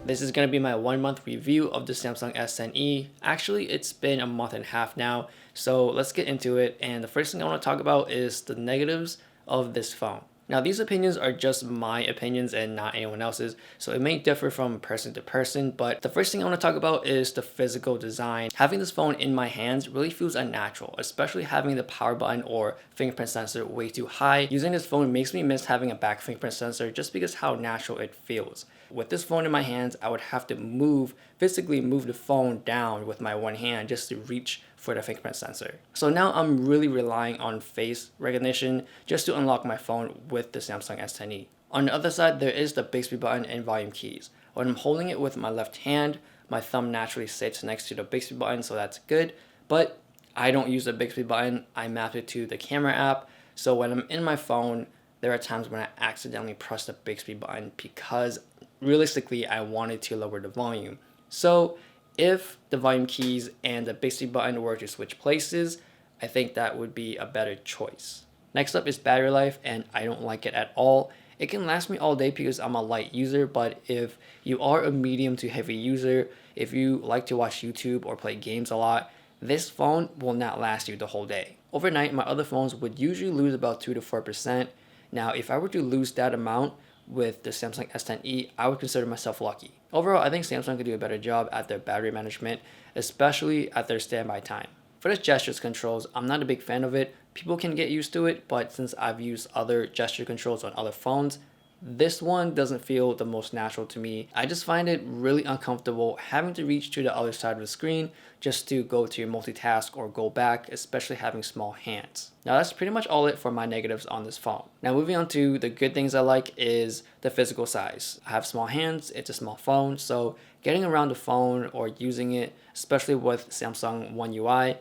This is going to be my 1 month review of the Samsung S10e. Actually, it's been a month and a half now, so let's get into it. And the first thing I want to talk about is the negatives of this phone. Now, these opinions are just my opinions and not anyone else's, so it may differ from person to person, but the first thing I want to talk about is the physical design. Having this phone in my hands really feels unnatural, especially having the power button or fingerprint sensor way too high. Using this phone makes me miss having a back fingerprint sensor just because how natural it feels. With this phone in my hands, I would have to physically move the phone down with my one hand just to reach for the fingerprint sensor. So now I'm really relying on face recognition just to unlock my phone with the Samsung S10e. On the other side, there is the Bixby button and volume keys. When I'm holding it with my left hand, my thumb naturally sits next to the Bixby button, so that's good. But I don't use the Bixby button, I map it to the camera app. So when I'm in my phone, there are times when I accidentally press the Bixby button because realistically I wanted to lower the volume. So if the volume keys and the Bixby button were to switch places, I think that would be a better choice. Next up is battery life, and I don't like it at all. It can last me all day because I'm a light user, but if you are a medium to heavy user, if you like to watch YouTube or play games a lot, this phone will not last you the whole day. Overnight, my other phones would usually lose about 2 to 4%. Now, if I were to lose that amount with the Samsung S10e, I would consider myself lucky. Overall, I think Samsung could do a better job at their battery management, especially at their standby time. For the gestures controls, I'm not a big fan of it. People can get used to it, but since I've used other gesture controls on other phones, this one doesn't feel the most natural to me. I just find it really uncomfortable having to reach to the other side of the screen just to go to multitask or go back, especially having small hands. Now that's pretty much all it for my negatives on this phone. Now moving on to the good things I like is the physical size. I have small hands, it's a small phone, so getting around the phone or using it, especially with Samsung One UI,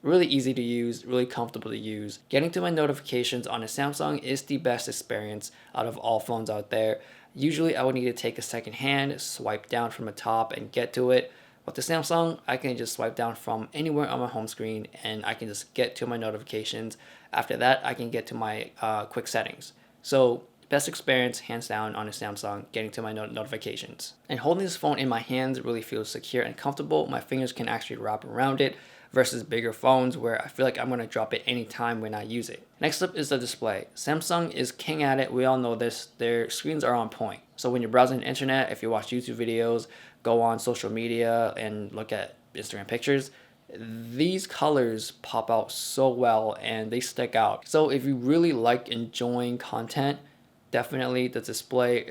really easy to use, really comfortable to use. Getting to my notifications on a Samsung is the best experience out of all phones out there. Usually I would need to take a second hand, swipe down from the top and get to it. With the Samsung, I can just swipe down from anywhere on my home screen and I can just get to my notifications. After that, I can get to my quick settings. So best experience, hands down, on a Samsung, getting to my notifications. And holding this phone in my hands really feels secure and comfortable. My fingers can actually wrap around it versus bigger phones where I feel like I'm going to drop it anytime when I use it. Next up is the display. Samsung is king at it. We all know this. Their screens are on point. So when you're browsing the internet, if you watch YouTube videos, go on social media and look at Instagram pictures, these colors pop out so well and they stick out. So if you really like enjoying content, definitely the display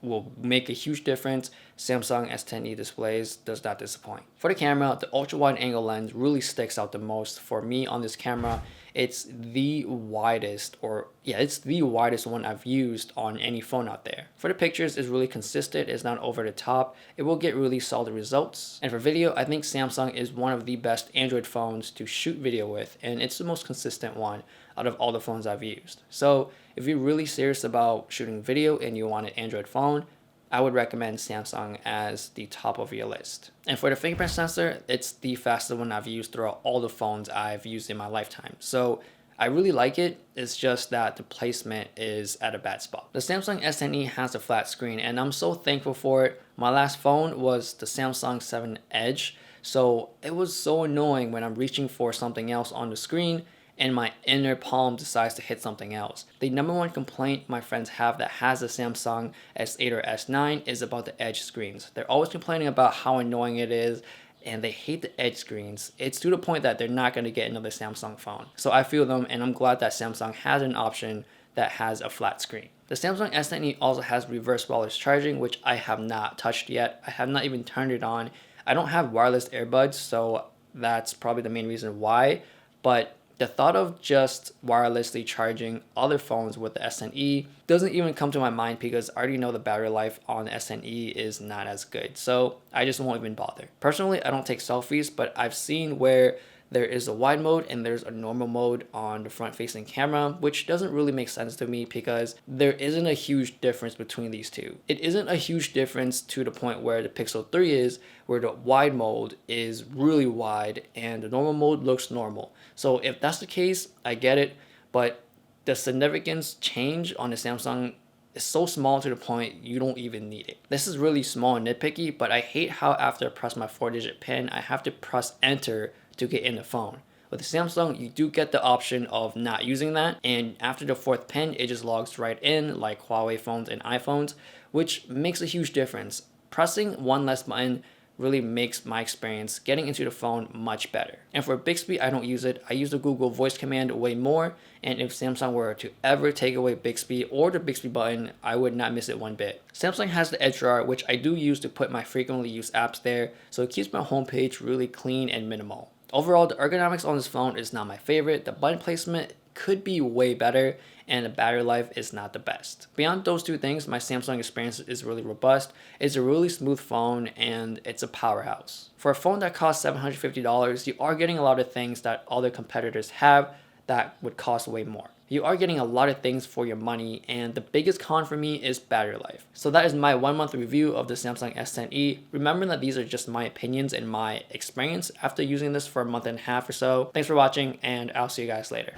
will make a huge difference. Samsung S10e displays does not disappoint. For the camera, the ultra wide angle lens really sticks out the most. For me on this camera, it's the widest one I've used on any phone out there. For the pictures, it's really consistent, it's not over the top. It will get really solid results. And for video, I think Samsung is one of the best Android phones to shoot video with, and it's the most consistent one out of all the phones I've used. So if you're really serious about shooting video and you want an Android phone, I would recommend Samsung as the top of your list. And for the fingerprint sensor, it's the fastest one I've used throughout all the phones I've used in my lifetime. So I really like it. It's just that the placement is at a bad spot. The Samsung S10e has a flat screen and I'm so thankful for it. My last phone was the Samsung 7 Edge. So it was so annoying when I'm reaching for something else on the screen and my inner palm decides to hit something else. The number one complaint my friends have that has a Samsung S8 or S9 is about the edge screens. They're always complaining about how annoying it is and they hate the edge screens. It's to the point that they're not going to get another Samsung phone. So I feel them and I'm glad that Samsung has an option that has a flat screen. The Samsung S10e also has reverse wireless charging, which I have not touched yet. I have not even turned it on. I don't have wireless earbuds, so that's probably the main reason why. But the thought of just wirelessly charging other phones with the S10e doesn't even come to my mind because I already know the battery life on the S10e is not as good. So I just won't even bother. Personally, I don't take selfies, but I've seen where there is a wide mode and there's a normal mode on the front facing camera, which doesn't really make sense to me because there isn't a huge difference between these two. It isn't a huge difference to the point where the Pixel 3 is, where the wide mode is really wide and the normal mode looks normal. So if that's the case, I get it, but the significance change on the Samsung is so small to the point you don't even need it. This is really small and nitpicky, but I hate how after I press my 4-digit PIN, I have to press enter to get in the phone. With the Samsung, you do get the option of not using that, and after the 4th pin, it just logs right in like Huawei phones and iPhones, which makes a huge difference. Pressing one less button really makes my experience getting into the phone much better. And for Bixby, I don't use it. I use the Google voice command way more, and if Samsung were to ever take away Bixby or the Bixby button, I would not miss it one bit. Samsung has the Edge drawer, which I do use to put my frequently used apps there, so it keeps my homepage really clean and minimal. Overall, the ergonomics on this phone is not my favorite. The button placement could be way better, and the battery life is not the best. Beyond those two things, my Samsung experience is really robust. It's a really smooth phone, and it's a powerhouse. For a phone that costs $750, you are getting a lot of things that other competitors have that would cost way more. You are getting a lot of things for your money, and the biggest con for me is battery life. So that is my 1-month review of the Samsung S10e. Remember that these are just my opinions and my experience after using this for a month and a half or so. Thanks for watching, and I'll see you guys later.